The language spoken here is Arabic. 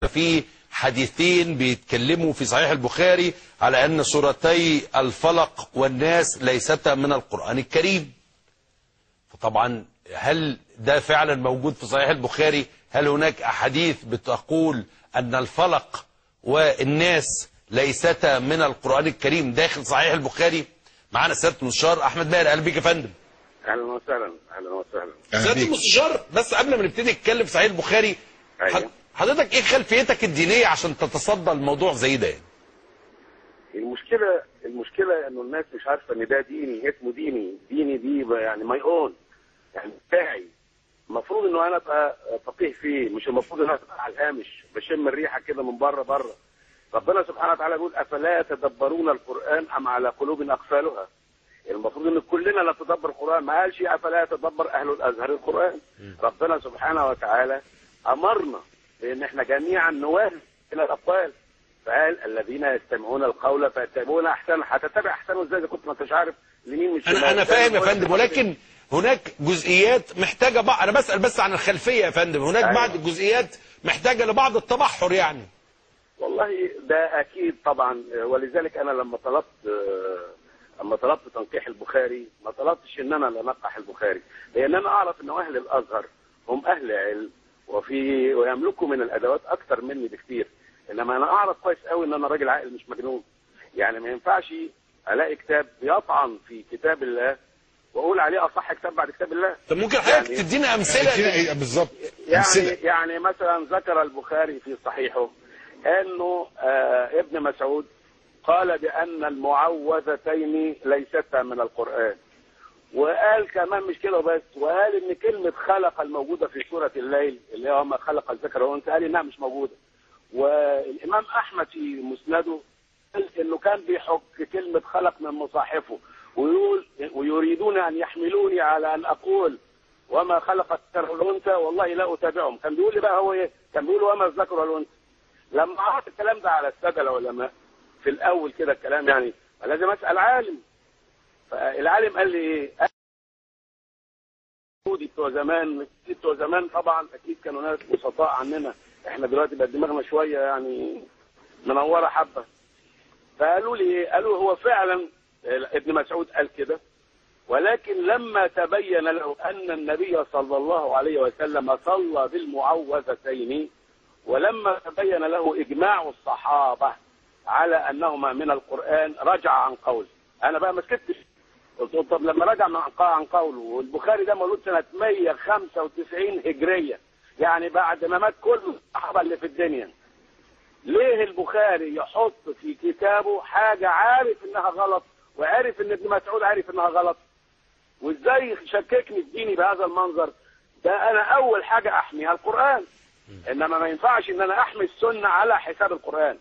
في حديثين بيتكلموا في صحيح البخاري على أن سورتي الفلق والناس ليستا من القرآن الكريم. فطبعا هل ده فعلا موجود في صحيح البخاري؟ هل هناك أحاديث بتقول أن الفلق والناس ليستا من القرآن الكريم داخل صحيح البخاري؟ معانا سيادة المستشار أحمد ماهر. أهلا بيك يا فندم. اهلا وسهلا. اهلا وسهلا سيادة المستشار، بس قبل ما نبتدي نتكلم في صحيح البخاري، أيوة. حضرتك ايه خلفيتك الدينية عشان تتصدى الموضوع زي ده؟ المشكلة انه الناس مش عارفة ان ده ديني، اسمه ديني دي يعني ماي اون، يعني بتاعي. المفروض انه انا ابقى فقيه فيه، مش المفروض ان انا ابقى على الهامش بشم الريحة كده من بره. ربنا سبحانه وتعالى يقول افلا يتدبرون القرآن ام على قلوب اقفالها. المفروض ان كلنا نتدبر القرآن، ما قالش افلا يتدبر اهل الازهر القرآن. ربنا سبحانه وتعالى امرنا بان احنا جميعا نوازن الى الاقوال، فقال الذين يستمعون القول فيتبعون احسنه. هتتبع احسنه ازاي اذا كنت ما انتش عارف لمين مش انا فاهم يا فندم، ولكن هناك جزئيات محتاجه انا بسال بس عن الخلفيه يا فندم. هناك أيوة. بعض الجزئيات محتاجه لبعض التبحر يعني. والله ده اكيد طبعا، ولذلك انا لما طلبت تنقيح البخاري ما طلبتش ان انا انقح البخاري، لان انا اعرف ان اهل الازهر هم اهل علم ويملكوا من الادوات اكثر مني بكثير. انما انا اعرف كويس قوي ان انا راجل عاقل مش مجنون. يعني ما ينفعش الاقي كتاب بيطعن في كتاب الله واقول عليه اصح كتاب بعد كتاب الله. طب ممكن حضرتك يعني تدينا امثله؟ بالظبط. يعني مثلا ذكر البخاري في صحيحه انه ابن مسعود قال بان المعوذتين ليستا من القرآن، وقال كمان مش كده بس، وقال ان كلمة خلق الموجودة في سورة الليل اللي هو ما خلق الذكر والانثى قال انها مش موجودة. والامام احمد في مسنده قال انه كان بيحك كلمة خلق من مصاحفه ويقول ويريدون ان يحملوني على ان اقول وما خلق الذكر والانثى والله لا اتابعهم. كان بيقول لي بقى هو ايه؟ كان بيقول وما الذكر والانثى. لما عرضت الكلام ده على الساده العلماء في الاول كده الكلام يعني لازم اسال عالم. فالعالم قال لي ايه؟ بتوع زمان طبعا اكيد كانوا ناس بسطاء عننا، احنا دلوقتي بقى دماغنا شويه يعني منوره حبه. فقالوا لي ايه؟ قالوا هو فعلا ابن مسعود قال كده، ولكن لما تبين له ان النبي صلى الله عليه وسلم صلى بالمعوذتين، ولما تبين له اجماع الصحابه على انهما من القران رجع عن قوله. انا بقى ما سكتش، قلت له طب لما رجع عن قوله، والبخاري ده مولود سنه 195 هجريه، يعني بعد ما مات كل الصحابه اللي في الدنيا، ليه البخاري يحط في كتابه حاجه عارف انها غلط وعارف ان ابن مسعود عارف انها غلط؟ وازاي شككني في ديني بهذا المنظر ده؟ انا اول حاجه احميها القران، انما ما ينفعش ان انا احمي السنه على حساب القران.